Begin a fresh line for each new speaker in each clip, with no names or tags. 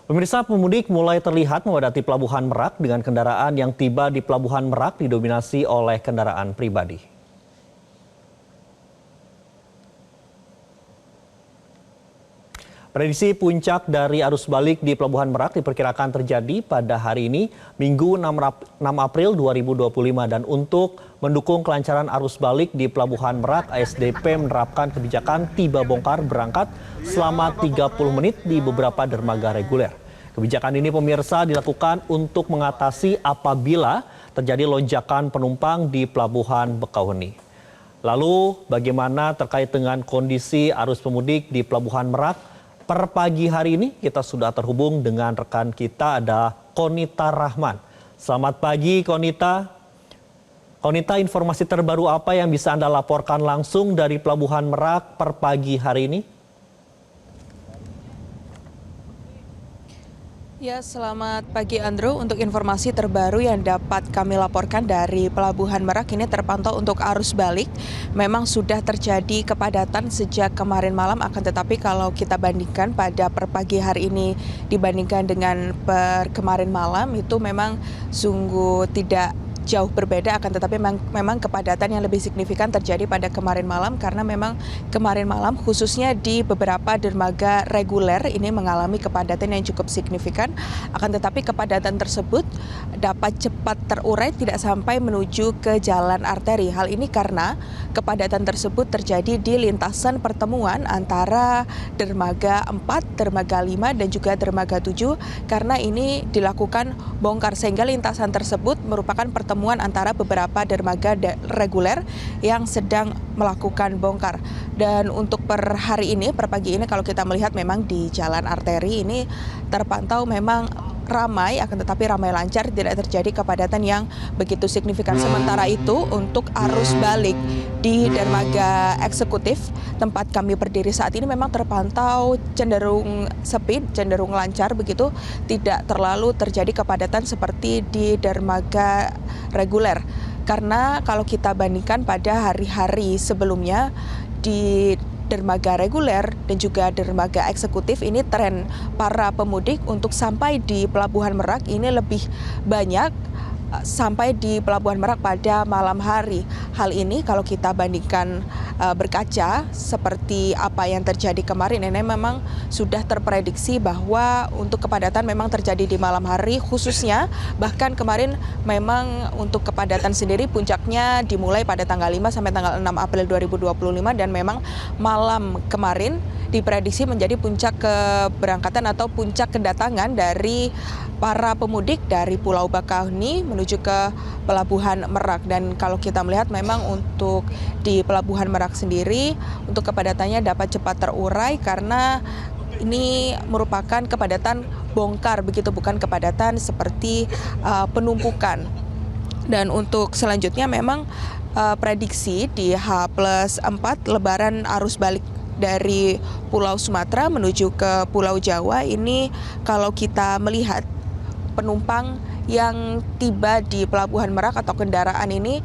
Pemirsa, pemudik mulai terlihat memadati Pelabuhan Merak dengan kendaraan yang tiba di Pelabuhan Merak didominasi oleh kendaraan pribadi. Prediksi puncak dari arus balik di Pelabuhan Merak diperkirakan terjadi pada hari ini, Minggu 6 April 2025. Dan untuk mendukung kelancaran arus balik di Pelabuhan Merak, ASDP menerapkan kebijakan tiba bongkar berangkat selama 30 menit di beberapa dermaga reguler. Kebijakan ini pemirsa dilakukan untuk mengatasi apabila terjadi lonjakan penumpang di Pelabuhan Bakauheni. Lalu bagaimana terkait dengan kondisi arus pemudik di Pelabuhan Merak? Per pagi hari ini kita sudah terhubung dengan rekan kita, ada Konita Rahman. Selamat pagi Konita. Konita, informasi terbaru apa yang bisa Anda laporkan langsung dari Pelabuhan Merak per pagi hari ini?
Ya, selamat pagi Andrew. Untuk informasi terbaru yang dapat kami laporkan dari Pelabuhan Merak, ini terpantau untuk arus balik. Memang sudah terjadi kepadatan sejak kemarin malam, akan tetapi kalau kita bandingkan pada per pagi hari ini dibandingkan dengan per kemarin malam, itu memang sungguh tidak jauh berbeda, akan tetapi memang kepadatan yang lebih signifikan terjadi pada kemarin malam, karena memang kemarin malam khususnya di beberapa dermaga reguler ini mengalami kepadatan yang cukup signifikan, akan tetapi kepadatan tersebut dapat cepat terurai tidak sampai menuju ke jalan arteri. Hal ini karena kepadatan tersebut terjadi di lintasan pertemuan antara dermaga 4, dermaga 5 dan juga dermaga 7, karena ini dilakukan bongkar sehingga lintasan tersebut merupakan pertemuan antara beberapa dermaga reguler yang sedang melakukan bongkar. Dan untuk per hari ini, per pagi ini kalau kita melihat memang di jalan arteri ini terpantau memang ramai, akan tetapi ramai lancar, tidak terjadi kepadatan yang begitu signifikan. Sementara itu untuk arus balik di dermaga eksekutif tempat kami berdiri saat ini memang terpantau cenderung sepi, cenderung lancar begitu, tidak terlalu terjadi kepadatan seperti di dermaga reguler. Karena kalau kita bandingkan pada hari-hari sebelumnya di dermaga reguler dan juga dermaga eksekutif, ini tren para pemudik untuk sampai di Pelabuhan Merak ini lebih banyak sampai di Pelabuhan Merak pada malam hari. Hal ini kalau kita bandingkan berkaca seperti apa yang terjadi kemarin, ini memang sudah terprediksi bahwa untuk kepadatan memang terjadi di malam hari khususnya. Bahkan kemarin memang untuk kepadatan sendiri puncaknya dimulai pada tanggal 5 sampai tanggal 6 April 2025, dan memang malam kemarin diprediksi menjadi puncak keberangkatan atau puncak kedatangan dari para pemudik dari Pulau Bakauheni menuju ke Pelabuhan Merak. Dan kalau kita melihat memang untuk di Pelabuhan Merak sendiri untuk kepadatannya dapat cepat terurai karena ini merupakan kepadatan bongkar begitu, bukan kepadatan seperti penumpukan. Dan untuk selanjutnya memang prediksi di H+4 Lebaran arus balik dari Pulau Sumatera menuju ke Pulau Jawa ini, kalau kita melihat penumpang yang tiba di Pelabuhan Merak atau kendaraan ini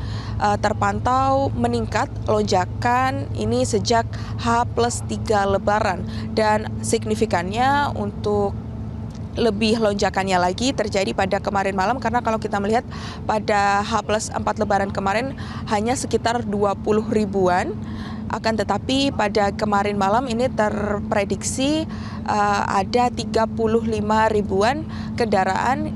terpantau meningkat lonjakan ini sejak H+3 Lebaran, dan signifikannya untuk lebih lonjakannya lagi terjadi pada kemarin malam, karena kalau kita melihat pada H+4 Lebaran kemarin hanya sekitar 20 ribuan. Akan tetapi pada kemarin malam ini terprediksi ada 35 ribuan kendaraan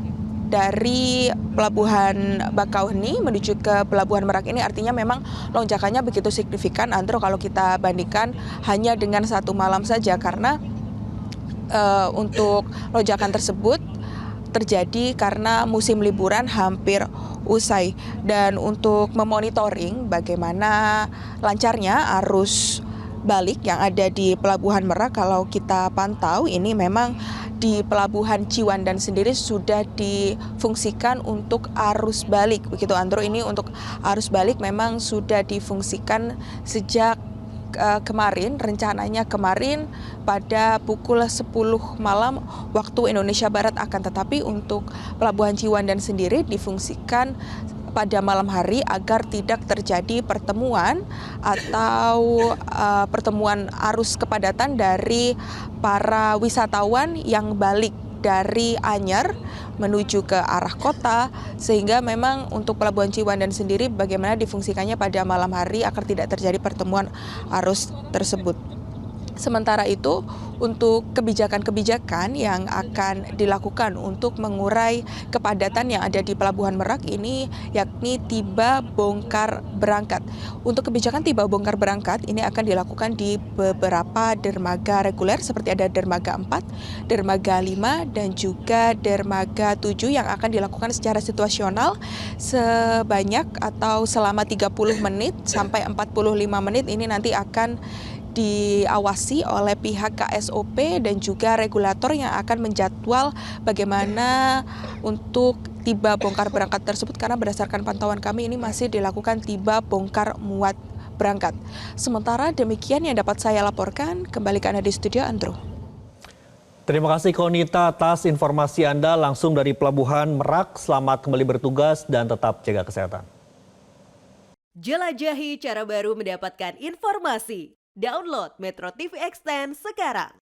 dari Pelabuhan Bakauheni menuju ke Pelabuhan Merak ini. Artinya memang lonjakannya begitu signifikan, Andro, kalau kita bandingkan hanya dengan satu malam saja, karena untuk lonjakan tersebut terjadi karena musim liburan hampir usai. Dan untuk memonitoring bagaimana lancarnya arus balik yang ada di Pelabuhan Merak, kalau kita pantau ini memang di Pelabuhan Ciwandan sendiri sudah difungsikan untuk arus balik begitu, Andro. Ini untuk arus balik memang sudah difungsikan sejak kemarin, rencananya kemarin pada pukul 10 malam waktu Indonesia Barat, akan tetapi untuk Pelabuhan Ciwandan sendiri difungsikan pada malam hari agar tidak terjadi pertemuan atau pertemuan arus kepadatan dari para wisatawan yang balik dari Anyer menuju ke arah kota, sehingga memang untuk Pelabuhan Ciwandan sendiri bagaimana difungsikannya pada malam hari agar tidak terjadi pertemuan arus tersebut. Sementara itu, untuk kebijakan-kebijakan yang akan dilakukan untuk mengurai kepadatan yang ada di Pelabuhan Merak ini, yakni tiba bongkar berangkat. Untuk kebijakan tiba bongkar berangkat ini akan dilakukan di beberapa dermaga reguler seperti ada dermaga 4, dermaga 5, dan juga dermaga 7 yang akan dilakukan secara situasional sebanyak atau selama 30 menit sampai 45 menit ini nanti akan diawasi oleh pihak KSOP dan juga regulator yang akan menjadwal bagaimana untuk tiba bongkar berangkat tersebut, karena berdasarkan pantauan kami ini masih dilakukan tiba bongkar muat berangkat. Sementara demikian yang dapat saya laporkan, kembali ke Anda di studio, Andrew.
Terima kasih Konita atas informasi Anda langsung dari Pelabuhan Merak. Selamat kembali bertugas dan tetap jaga kesehatan.
Jelajahi cara baru mendapatkan informasi. Download Metro TV Extend sekarang.